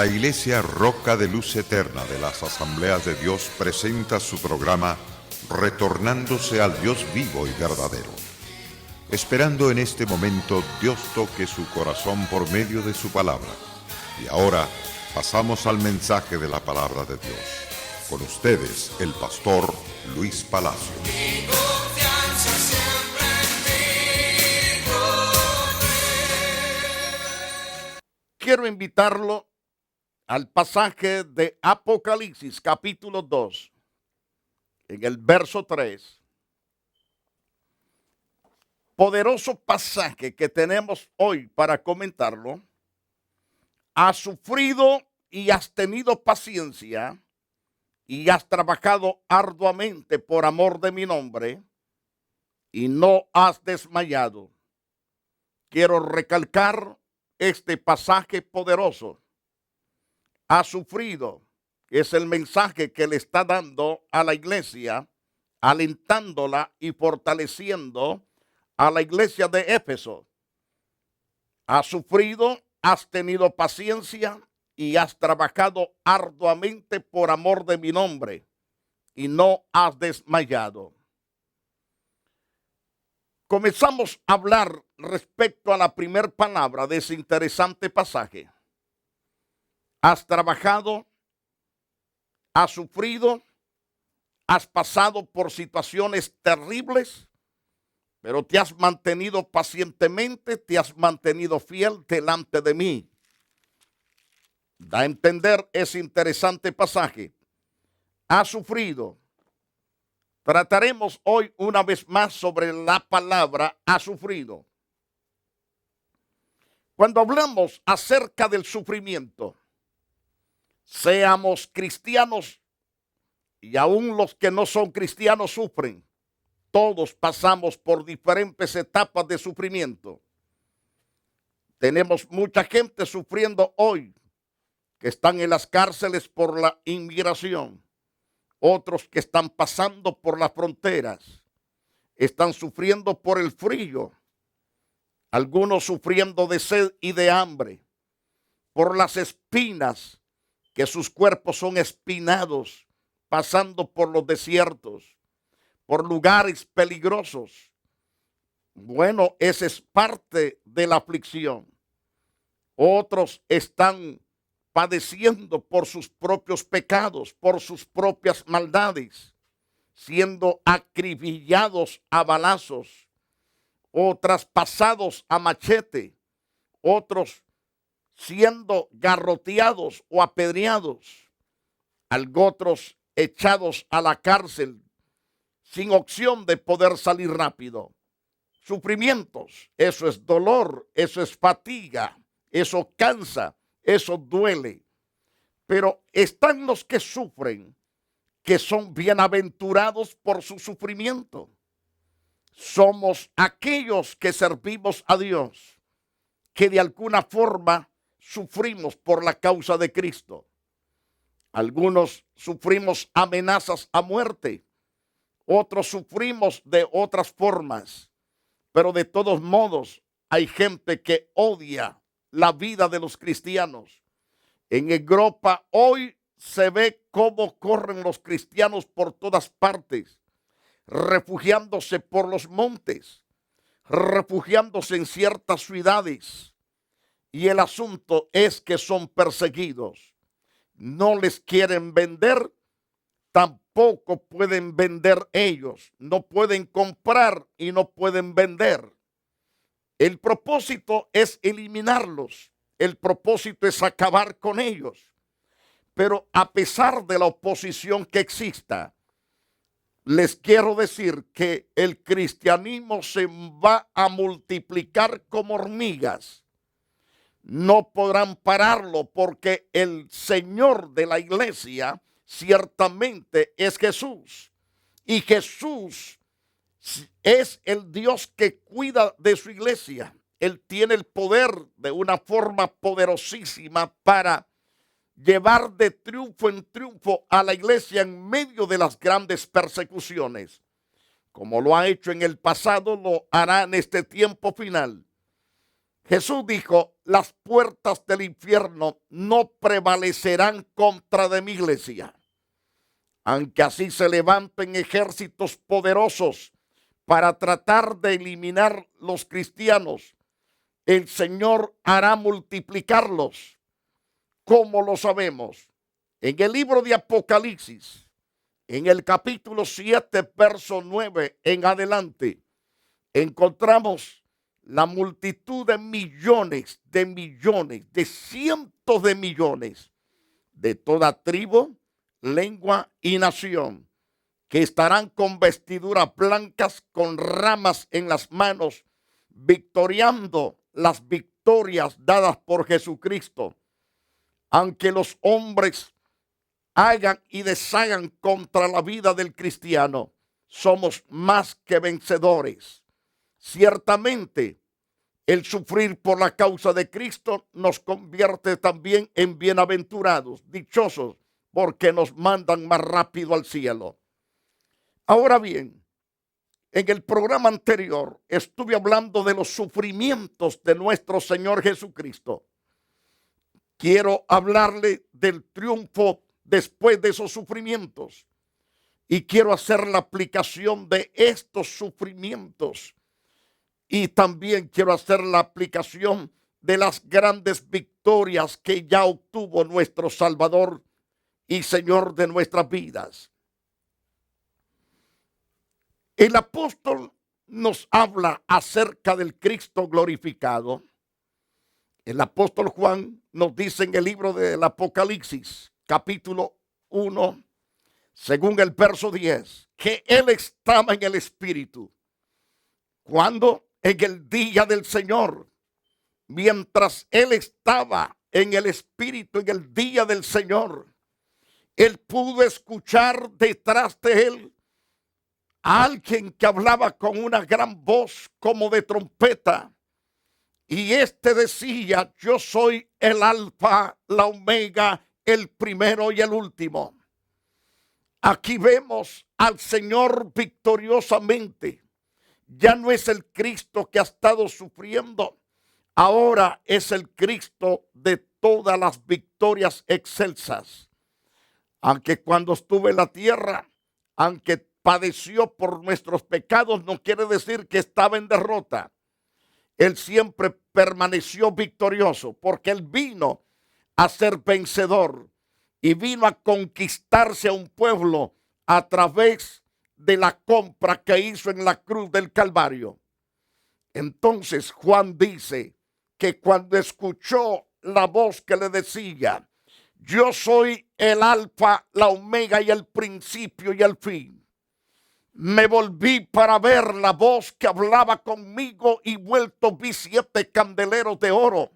La Iglesia Roca de Luz Eterna de las Asambleas de Dios presenta su programa Retornándose al Dios vivo y verdadero. Esperando en este momento Dios toque su corazón por medio de su palabra. Y ahora pasamos al mensaje de la palabra de Dios. Con ustedes, el pastor Luis Palacio. Quiero invitarlo al pasaje de Apocalipsis, capítulo 2, en el verso 3. Poderoso pasaje que tenemos hoy para comentarlo. Has sufrido y has tenido paciencia y has trabajado arduamente por amor de mi nombre y no has desmayado. Quiero recalcar este pasaje poderoso. Ha sufrido, es el mensaje que le está dando a la iglesia, alentándola y fortaleciendo a la iglesia de Éfeso. Has sufrido, has tenido paciencia y has trabajado arduamente por amor de mi nombre y no has desmayado. Comenzamos a hablar respecto a la primera palabra de ese interesante pasaje. Has trabajado, has sufrido, has pasado por situaciones terribles, pero te has mantenido pacientemente, te has mantenido fiel delante de mí. Da a entender ese interesante pasaje. Has sufrido. Trataremos hoy una vez más sobre la palabra ha sufrido. Cuando hablamos acerca del sufrimiento, seamos cristianos y aún los que no son cristianos sufren. Todos pasamos por diferentes etapas de sufrimiento. Tenemos mucha gente sufriendo hoy que están en las cárceles por la inmigración. Otros que están pasando por las fronteras. Están sufriendo por el frío. Algunos sufriendo de sed y de hambre. Por las espinas, que sus cuerpos son espinados, pasando por los desiertos, por lugares peligrosos. Bueno, esa es parte de la aflicción. Otros están padeciendo por sus propios pecados, por sus propias maldades, siendo acribillados a balazos, o traspasados a machete, otros siendo garroteados o apedreados, otros echados a la cárcel sin opción de poder salir rápido. Sufrimientos, eso es dolor, eso es fatiga, eso cansa, eso duele. Pero están los que sufren, que son bienaventurados por su sufrimiento. Somos aquellos que servimos a Dios, que de alguna forma sufrimos por la causa de Cristo. Algunos sufrimos amenazas a muerte, otros sufrimos de otras formas, pero de todos modos hay gente que odia la vida de los cristianos. En Europa hoy se ve cómo corren los cristianos por todas partes, refugiándose por los montes, refugiándose en ciertas ciudades. Y el asunto es que son perseguidos. No les quieren vender, tampoco pueden vender ellos. No pueden comprar y no pueden vender. El propósito es eliminarlos. El propósito es acabar con ellos. Pero a pesar de la oposición que exista, les quiero decir que el cristianismo se va a multiplicar como hormigas. No podrán pararlo porque el Señor de la iglesia ciertamente es Jesús. Y Jesús es el Dios que cuida de su iglesia. Él tiene el poder de una forma poderosísima para llevar de triunfo en triunfo a la iglesia en medio de las grandes persecuciones. Como lo ha hecho en el pasado, lo hará en este tiempo final. Jesús dijo, las puertas del infierno no prevalecerán contra de mi iglesia. Aunque así se levanten ejércitos poderosos para tratar de eliminar los cristianos, el Señor hará multiplicarlos. ¿Cómo lo sabemos? En el libro de Apocalipsis, en el capítulo 7, verso 9 en adelante, encontramos la multitud de millones, de cientos de millones, de toda tribu, lengua y nación, que estarán con vestiduras blancas, con ramas en las manos, victoriando las victorias dadas por Jesucristo. Aunque los hombres hagan y deshagan contra la vida del cristiano, somos más que vencedores. Ciertamente, el sufrir por la causa de Cristo nos convierte también en bienaventurados, dichosos, porque nos mandan más rápido al cielo. Ahora bien, en el programa anterior estuve hablando de los sufrimientos de nuestro Señor Jesucristo. Quiero hablarle del triunfo después de esos sufrimientos y quiero hacer la aplicación de estos sufrimientos y también quiero hacer la aplicación de las grandes victorias que ya obtuvo nuestro Salvador y Señor de nuestras vidas. El apóstol nos habla acerca del Cristo glorificado. El apóstol Juan nos dice en el libro del Apocalipsis, capítulo 1, según el verso 10, que él estaba en el Espíritu. Cuando en el día del Señor, mientras él estaba en el Espíritu en el día del Señor, él pudo escuchar detrás de él a alguien que hablaba con una gran voz como de trompeta. Y este decía, yo soy el alfa, la omega, el primero y el último. Aquí vemos al Señor victoriosamente. Ya no es el Cristo que ha estado sufriendo. Ahora es el Cristo de todas las victorias excelsas. Aunque cuando estuvo en la tierra, aunque padeció por nuestros pecados, no quiere decir que estaba en derrota. Él siempre permaneció victorioso porque él vino a ser vencedor y vino a conquistarse a un pueblo a través de la compra que hizo en la cruz del Calvario. Entonces Juan dice que cuando escuchó la voz que le decía, yo soy el alfa, la omega y el principio y el fin, me volví para ver la voz que hablaba conmigo y vuelto vi 7 candeleros de oro.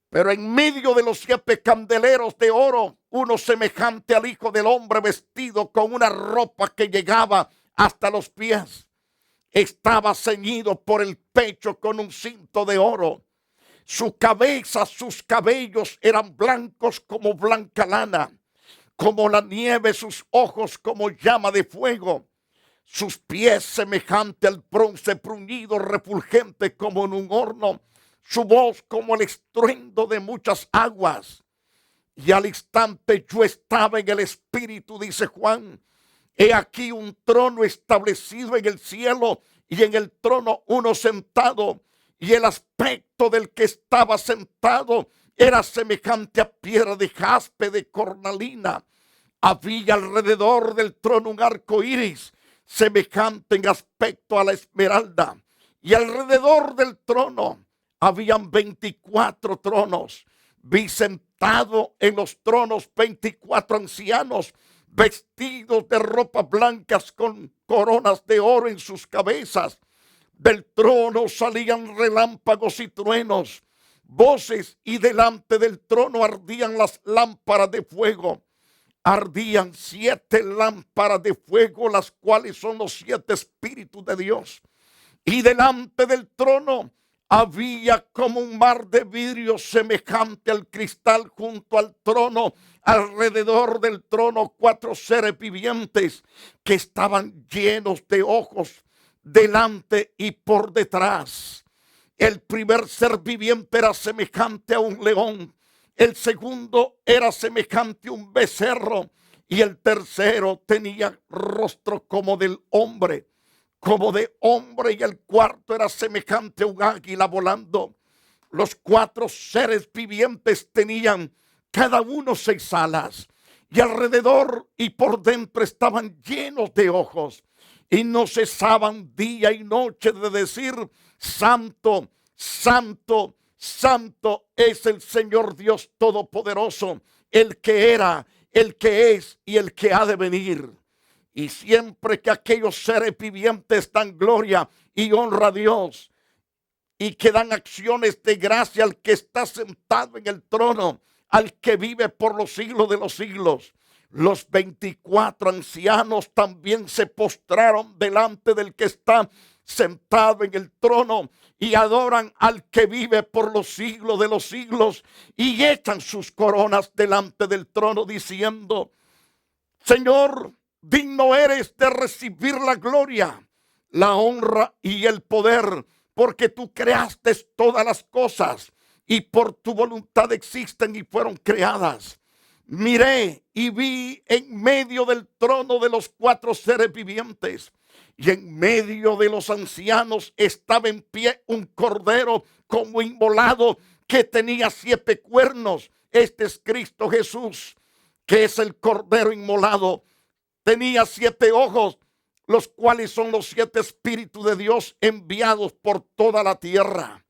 Pero en medio de los 7 candeleros de oro, uno semejante al Hijo del Hombre vestido con una ropa que llegaba hasta los pies. Estaba ceñido por el pecho con un cinto de oro. Su cabeza, sus cabellos eran blancos como blanca lana, como la nieve, sus ojos como llama de fuego. Sus pies semejante al bronce bruñido, refulgente como en un horno. Su voz como el estruendo de muchas aguas. Y al instante yo estaba en el Espíritu, dice Juan. He aquí un trono establecido en el cielo y en el trono uno sentado. Y el aspecto del que estaba sentado era semejante a piedra de jaspe, de cornalina. Había alrededor del trono un arco iris, semejante en aspecto a la esmeralda, y alrededor del trono habían 24 tronos. Vi sentado en los tronos 24 ancianos, vestidos de ropas blancas con coronas de oro en sus cabezas. Del trono salían relámpagos y truenos, voces, y delante del trono ardían las lámparas de fuego. Ardían 7 lámparas de fuego, las cuales son los 7 espíritus de Dios. Y delante del trono había como un mar de vidrio semejante al cristal junto al trono. Alrededor del trono 4 seres vivientes que estaban llenos de ojos delante y por detrás. El primer ser viviente era semejante a un león. El segundo era semejante a un becerro. Y el tercero tenía rostro como del hombre, como de hombre. Y el cuarto era semejante a un águila volando. Los 4 seres vivientes tenían cada uno 6 alas. Y alrededor y por dentro estaban llenos de ojos. Y no cesaban día y noche de decir: Santo, Santo, Santo es el Señor Dios Todopoderoso, el que era, el que es y el que ha de venir. Y siempre que aquellos seres vivientes dan gloria y honra a Dios, y que dan acciones de gracia al que está sentado en el trono, al que vive por los siglos de los siglos, los 24 ancianos también se postraron delante del que está sentado en el trono y adoran al que vive por los siglos de los siglos, y echan sus coronas delante del trono diciendo: Señor, digno eres de recibir la gloria, la honra y el poder, porque tú creaste todas las cosas y por tu voluntad existen y fueron creadas. Miré y vi en medio del trono de los 4 seres vivientes, y en medio de los ancianos estaba en pie un cordero como inmolado, que tenía 7 cuernos. Este es Cristo Jesús, que es el cordero inmolado. Tenía 7 ojos, los cuales son los 7 espíritus de Dios enviados por toda la tierra.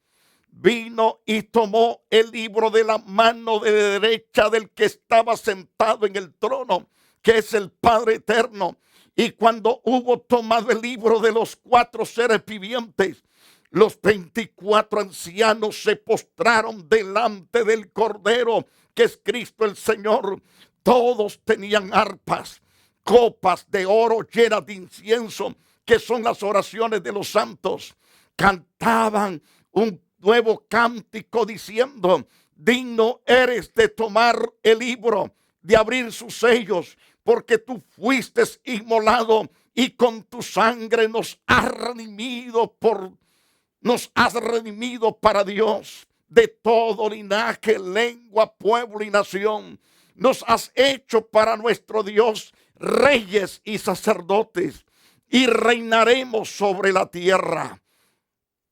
Vino y tomó el libro de la mano de derecha del que estaba sentado en el trono, que es el Padre eterno. Y cuando hubo tomado el libro de los 4 seres vivientes, los 24 ancianos se postraron delante del Cordero, que es Cristo el Señor. Todos tenían arpas, copas de oro llenas de incienso, que son las oraciones de los santos. Cantaban un nuevo cántico diciendo: digno eres de tomar el libro, de abrir sus sellos, porque tú fuiste inmolado y con tu sangre nos has redimido para Dios de todo linaje, lengua, pueblo y nación. Nos has hecho para nuestro Dios reyes y sacerdotes, y reinaremos sobre la tierra.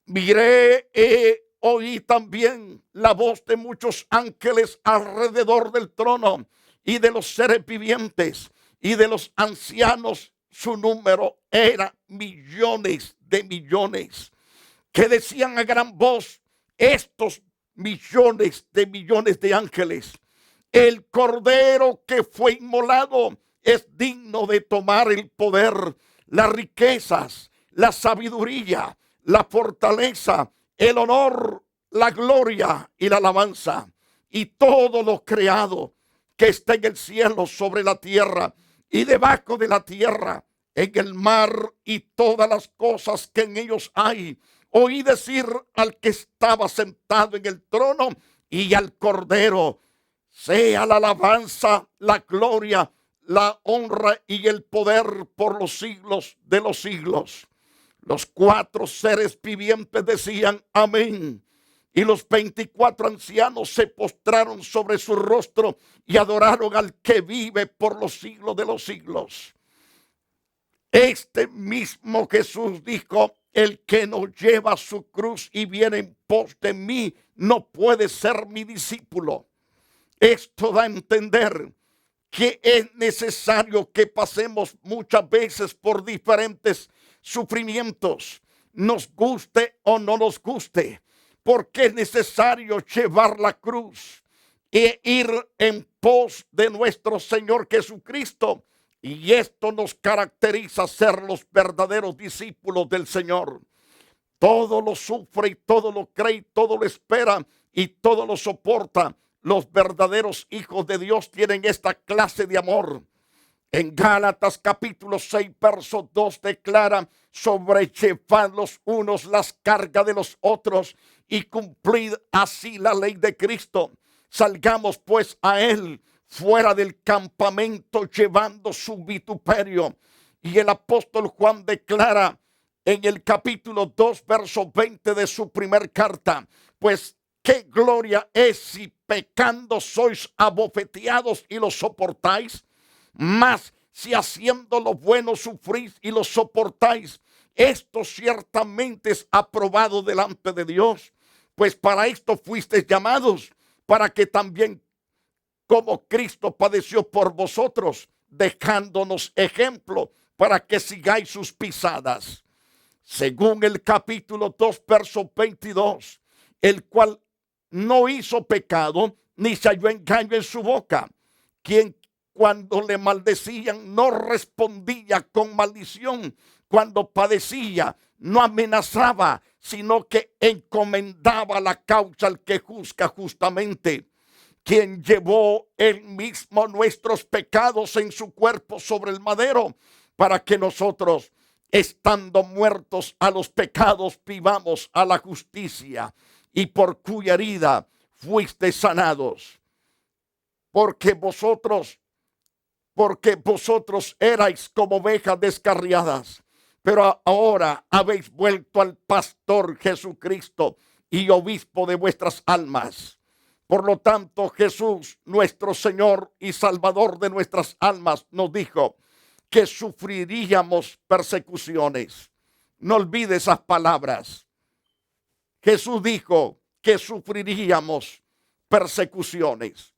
Miré y oí también la voz de muchos ángeles alrededor del trono y de los seres vivientes y de los ancianos. Su número era millones de millones, que decían a gran voz: estos millones de ángeles, el Cordero que fue inmolado es digno de tomar el poder, las riquezas, la sabiduría, la fortaleza, el honor, la gloria y la alabanza. Y todo lo creado que está en el cielo, sobre la tierra y debajo de la tierra, en el mar y todas las cosas que en ellos hay. Oí decir al que estaba sentado en el trono y al Cordero: sea la alabanza, la gloria, la honra y el poder por los siglos de los siglos. Los 4 seres vivientes decían: amén. Y los 24 ancianos se postraron sobre su rostro y adoraron al que vive por los siglos de los siglos. Este mismo Jesús dijo: el que no lleva su cruz y viene en pos de mí no puede ser mi discípulo. Esto da a entender que es necesario que pasemos muchas veces por diferentes sufrimientos, nos guste o no nos guste, porque es necesario llevar la cruz e ir en pos de nuestro Señor Jesucristo. Y esto nos caracteriza ser los verdaderos discípulos del Señor. Todo lo sufre y todo lo cree y todo lo espera y todo lo soporta. Los verdaderos hijos de Dios tienen esta clase de amor. En Gálatas capítulo 6 verso 2 declara: sobrellevad los unos las cargas de los otros y cumplid así la ley de Cristo. Salgamos pues a él fuera del campamento llevando su vituperio. Y el apóstol Juan declara en el capítulo 2, verso 20 de su primer carta, pues qué gloria es si pecando sois abofeteados y lo soportáis, mas si haciendo lo bueno sufrís y lo soportáis, esto ciertamente es aprobado delante de Dios, pues para esto fuisteis llamados, para que también como Cristo padeció por vosotros, dejándonos ejemplo para que sigáis sus pisadas. Según el capítulo 2, verso 22, el cual no hizo pecado, ni se halló engaño en su boca, quien cuando le maldecían no respondía con maldición, cuando padecía no amenazaba, sino que encomendaba la causa al que juzga justamente, quien llevó él mismo nuestros pecados en su cuerpo sobre el madero, para que nosotros, estando muertos a los pecados, vivamos a la justicia, y por cuya herida fuisteis sanados. Porque vosotros erais como ovejas descarriadas, pero ahora habéis vuelto al pastor Jesucristo y obispo de vuestras almas. Por lo tanto, Jesús, nuestro Señor y Salvador de nuestras almas, nos dijo que sufriríamos persecuciones. No olvide esas palabras. Jesús dijo que sufriríamos persecuciones,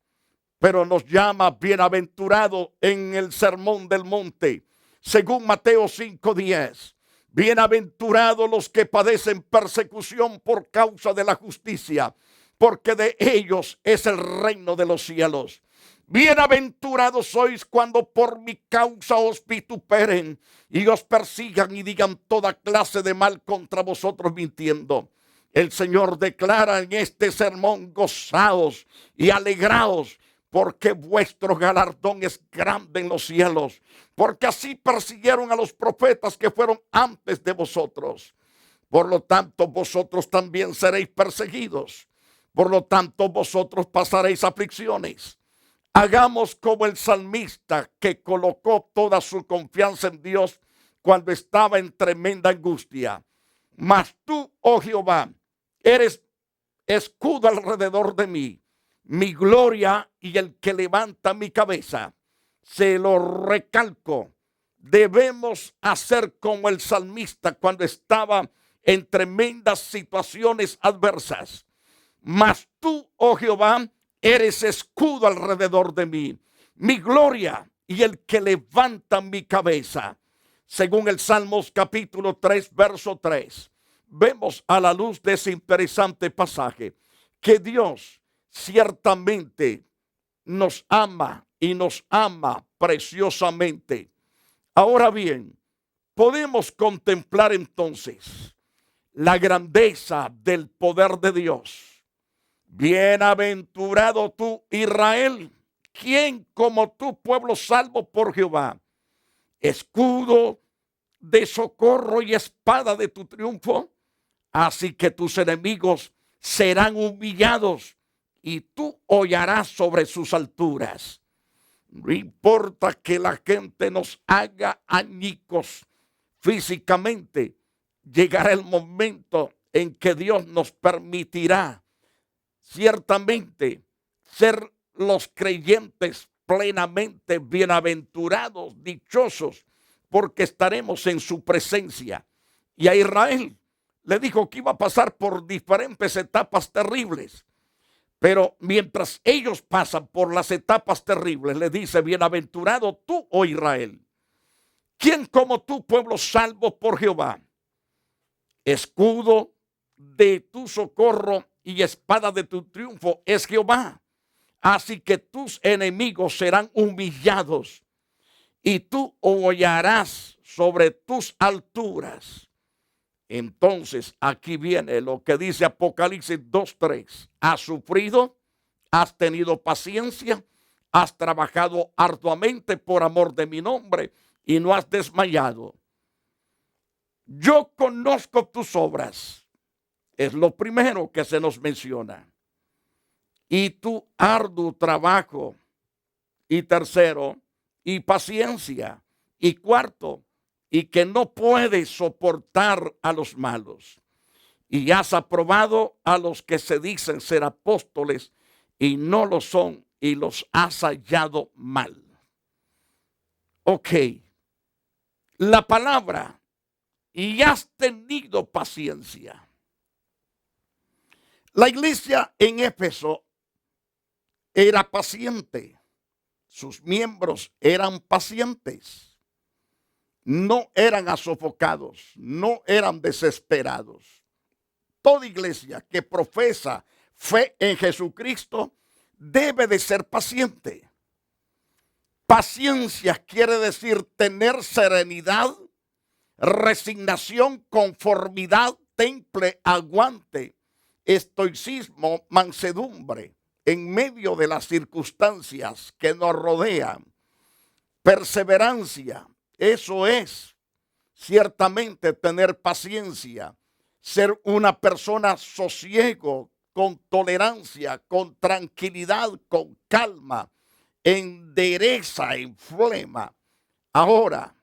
pero nos llama bienaventurado en el Sermón del Monte, según Mateo 5:10. Bienaventurados los que padecen persecución por causa de la justicia, porque de ellos es el reino de los cielos. Bienaventurados sois cuando por mi causa os vituperen y os persigan y digan toda clase de mal contra vosotros mintiendo. El Señor declara en este sermón: gozaos y alegraos, porque vuestro galardón es grande en los cielos, porque así persiguieron a los profetas que fueron antes de vosotros. Por lo tanto, vosotros también seréis perseguidos. Por lo tanto, vosotros pasaréis aflicciones. Hagamos como el salmista, que colocó toda su confianza en Dios cuando estaba en tremenda angustia. Mas tú, oh Jehová, eres escudo alrededor de mí, mi gloria y el que levanta mi cabeza. Se lo recalco. Debemos hacer como el salmista cuando estaba en tremendas situaciones adversas. Mas tú, oh Jehová, eres escudo alrededor de mí, mi gloria y el que levanta mi cabeza. Según el Salmos capítulo 3, verso 3, vemos a la luz de ese interesante pasaje que Dios ciertamente nos ama y nos ama preciosamente. Ahora bien, podemos contemplar entonces la grandeza del poder de Dios. Bienaventurado tú, Israel, ¿quién como tú, pueblo salvo por Jehová? Escudo de socorro y espada de tu triunfo. Así que tus enemigos serán humillados y tú hollarás sobre sus alturas. No importa que la gente nos haga añicos físicamente, llegará el momento en que Dios nos permitirá ciertamente ser los creyentes plenamente bienaventurados, dichosos, porque estaremos en su presencia. Y a Israel le dijo que iba a pasar por diferentes etapas terribles, pero mientras ellos pasan por las etapas terribles, le dice: bienaventurado tú, oh Israel, ¿quién como tú, pueblo salvo por Jehová? Escudo de tu socorro y espada de tu triunfo es Jehová. Así que tus enemigos serán humillados y tú hollarás sobre tus alturas. Entonces aquí viene lo que dice Apocalipsis 2:3. Has sufrido, has tenido paciencia, has trabajado arduamente por amor de mi nombre y no has desmayado. Yo conozco tus obras. Es lo primero que se nos menciona. Y tu arduo trabajo. Y tercero, y paciencia. Y cuarto, y que no puedes soportar a los malos. Y has aprobado a los que se dicen ser apóstoles y no lo son, y los has hallado mal. Ok, la palabra, y has tenido paciencia. La iglesia en Éfeso era paciente, sus miembros eran pacientes, no eran sofocados, no eran desesperados. Toda iglesia que profesa fe en Jesucristo debe de ser paciente. Paciencia quiere decir tener serenidad, resignación, conformidad, temple, aguante, estoicismo, mansedumbre en medio de las circunstancias que nos rodean. Perseverancia, eso es ciertamente tener paciencia, ser una persona sosiego, con tolerancia, con tranquilidad, con calma, endereza, en flema. Ahora,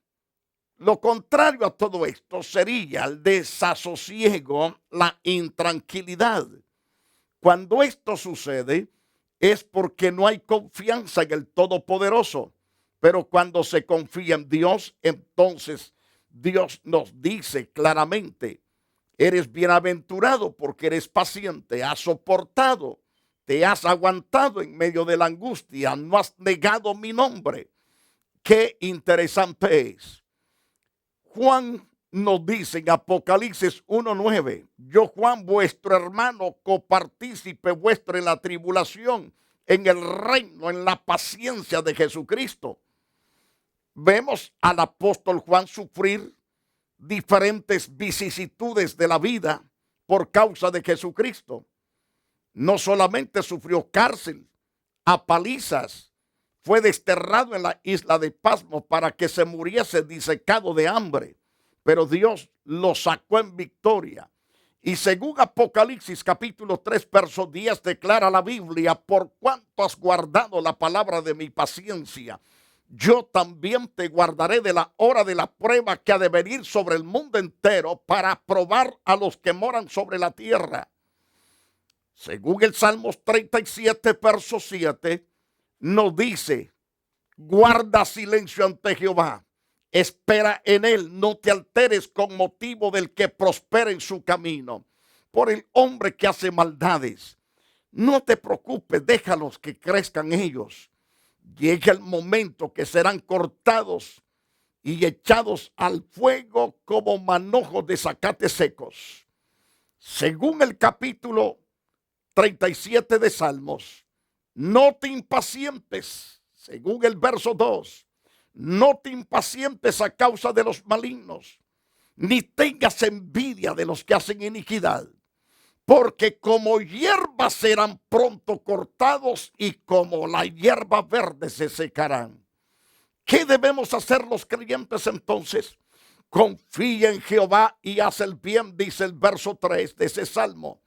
lo contrario a todo esto sería el desasosiego, la intranquilidad. Cuando esto sucede es porque no hay confianza en el Todopoderoso. Pero cuando se confía en Dios, entonces Dios nos dice claramente: eres bienaventurado porque eres paciente, has soportado, te has aguantado en medio de la angustia, no has negado mi nombre. Qué interesante es. Juan nos dice en Apocalipsis 1:9, yo Juan, vuestro hermano, copartícipe vuestro en la tribulación, en el reino, en la paciencia de Jesucristo. Vemos al apóstol Juan sufrir diferentes vicisitudes de la vida por causa de Jesucristo. No solamente sufrió cárcel, a palizas, fue desterrado en la isla de Pasmo para que se muriese disecado de hambre, pero Dios lo sacó en victoria. Y según Apocalipsis capítulo 3 verso 10 declara la Biblia: por cuanto has guardado la palabra de mi paciencia, yo también te guardaré de la hora de la prueba que ha de venir sobre el mundo entero para probar a los que moran sobre la tierra. Según el Salmos 37 verso 7 nos dice: guarda silencio ante Jehová, espera en él, no te alteres con motivo del que prospera en su camino, por el hombre que hace maldades. No te preocupes, déjalos que crezcan ellos. Llega el momento que serán cortados y echados al fuego como manojos de zacate secos. Según el capítulo 37 de Salmos, no te impacientes, según el verso 2, no te impacientes a causa de los malignos, ni tengas envidia de los que hacen iniquidad, porque como hierba serán pronto cortados y como la hierba verde se secarán. ¿Qué debemos hacer los creyentes entonces? Confía en Jehová y haz el bien, dice el verso 3 de ese salmo,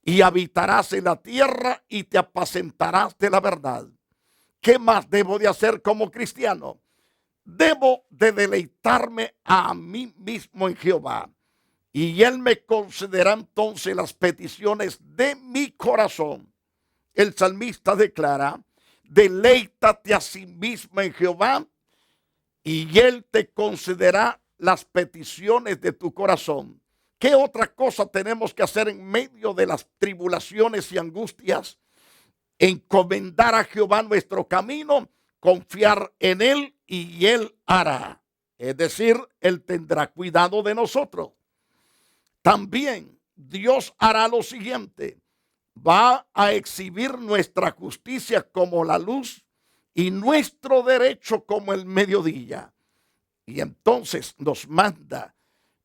y habitarás en la tierra y te apacentarás de la verdad. ¿Qué más debo de hacer como cristiano? Debo de deleitarme a mí mismo en Jehová, y él me concederá entonces las peticiones de mi corazón. El salmista declara: deleítate a sí mismo en Jehová y él te concederá las peticiones de tu corazón. ¿Qué otra cosa tenemos que hacer en medio de las tribulaciones y angustias? Encomendar a Jehová nuestro camino, confiar en él y él hará. Es decir, él tendrá cuidado de nosotros. También Dios hará lo siguiente: va a exhibir nuestra justicia como la luz y nuestro derecho como el mediodía. Y entonces nos manda: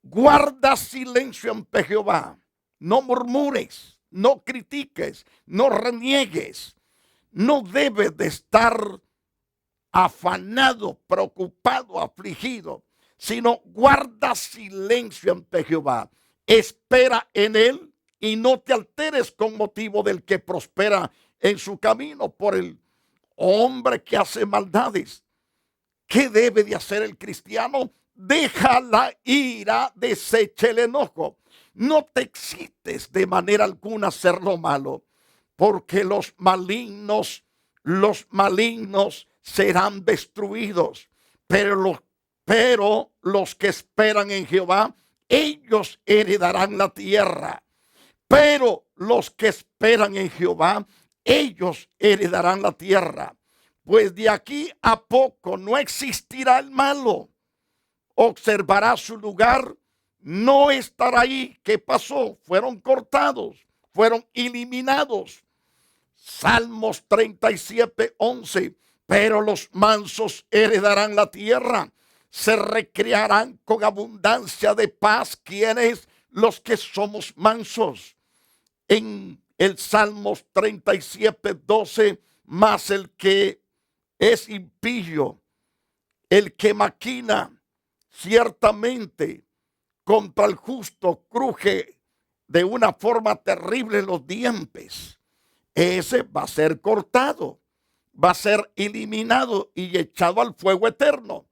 guarda silencio ante Jehová, no murmures, no critiques, no reniegues. No debes de estar afanado, preocupado, afligido, sino guarda silencio ante Jehová. Espera en él y no te alteres con motivo del que prospera en su camino, por el hombre que hace maldades. ¿Qué debe de hacer el cristiano? deja la ira, desecha el enojo. No te excites de manera alguna a hacer lo malo, porque los malignos serán destruidos. Pero los que esperan en Jehová, ellos heredarán la tierra. Pero los que esperan en Jehová, ellos heredarán la tierra. Pues de aquí a poco no existirá el malo. Observará su lugar, no estará ahí. ¿Qué pasó? Fueron cortados, fueron eliminados. Salmos 37:11. Pero los mansos heredarán la tierra, se recrearán con abundancia de paz. ¿Quiénes? Los que somos mansos. En el Salmos 37:12, más el que es impío, el que maquina ciertamente contra el justo, cruje de una forma terrible los dientes. Ese va a ser cortado, va a ser eliminado y echado al fuego eterno.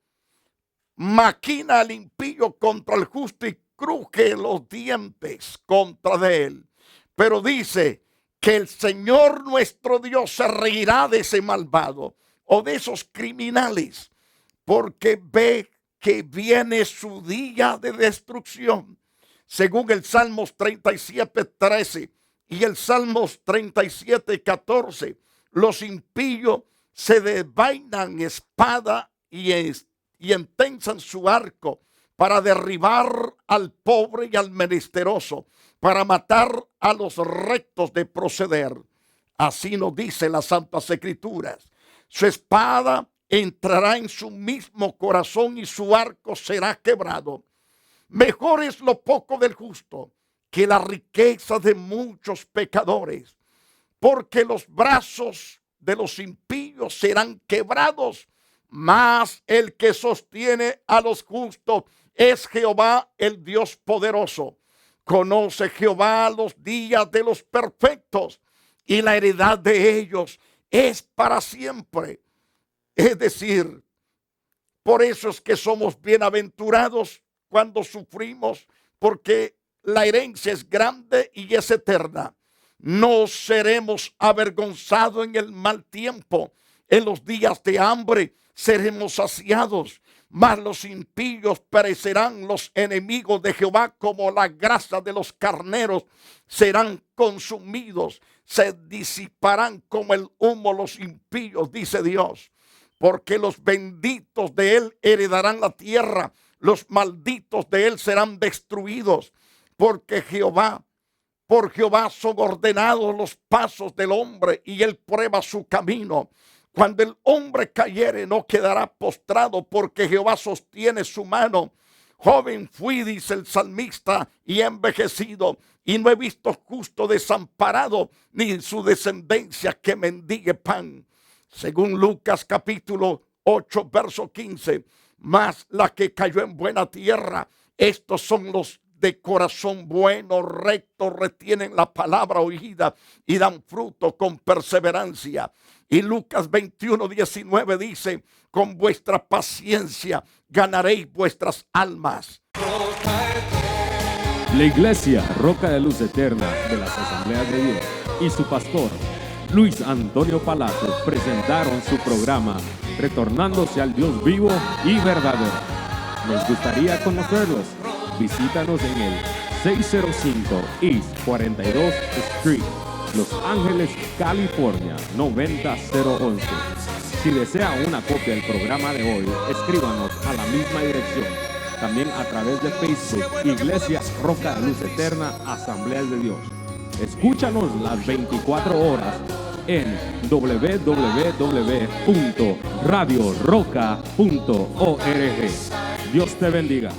Maquina al impío contra el justo y cruje los dientes contra de él. Pero dice que el Señor nuestro Dios se reirá de ese malvado o de esos criminales, porque ve que viene su día de destrucción. Según el Salmos 37:13 y el Salmos 37:14, los impíos se desvainan espada y entensan su arco para derribar al pobre y al menesteroso, para matar a los rectos de proceder. Así nos dice las Santas Escrituras. Su espada entrará en su mismo corazón y su arco será quebrado. Mejor es lo poco del justo que la riqueza de muchos pecadores, porque los brazos de los impíos serán quebrados, mas el que sostiene a los justos es Jehová, el Dios poderoso. Conoce Jehová los días de los perfectos, y la heredad de ellos es para siempre. Es decir, por eso es que somos bienaventurados cuando sufrimos, porque la herencia es grande y es eterna. No seremos avergonzados en el mal tiempo. En los días de hambre seremos saciados, mas los impíos perecerán. Los enemigos de Jehová, como la grasa de los carneros, serán consumidos. Se disiparán como el humo los impíos, dice Dios. Porque los benditos de él heredarán la tierra, los malditos de él serán destruidos. Porque por Jehová son ordenados los pasos del hombre, y él prueba su camino. Cuando el hombre cayere, no quedará postrado, porque Jehová sostiene su mano. Joven fui, dice el salmista, y he envejecido, y no he visto justo desamparado, ni su descendencia que mendigue pan. Según Lucas capítulo 8, verso 15, mas la que cayó en buena tierra, estos son los de corazón bueno, recto, retienen la palabra oída y dan fruto con perseverancia. Y Lucas 21:19 dice, con vuestra paciencia ganaréis vuestras almas. La Iglesia Roca de Luz Eterna de las Asambleas de Dios y su pastor Luis Antonio Palacios presentaron su programa Retornándose al Dios vivo y verdadero. Nos gustaría conocerlos. Visítanos en el 605 East 42th Street, Los Ángeles, California 90011. Si desea una copia del programa de hoy, escríbanos a la misma dirección. También a través de Facebook, Iglesia Roca de Luz Eterna, Asambleas de Dios. Escúchanos las 24 horas en www.radioroca.org. Dios te bendiga.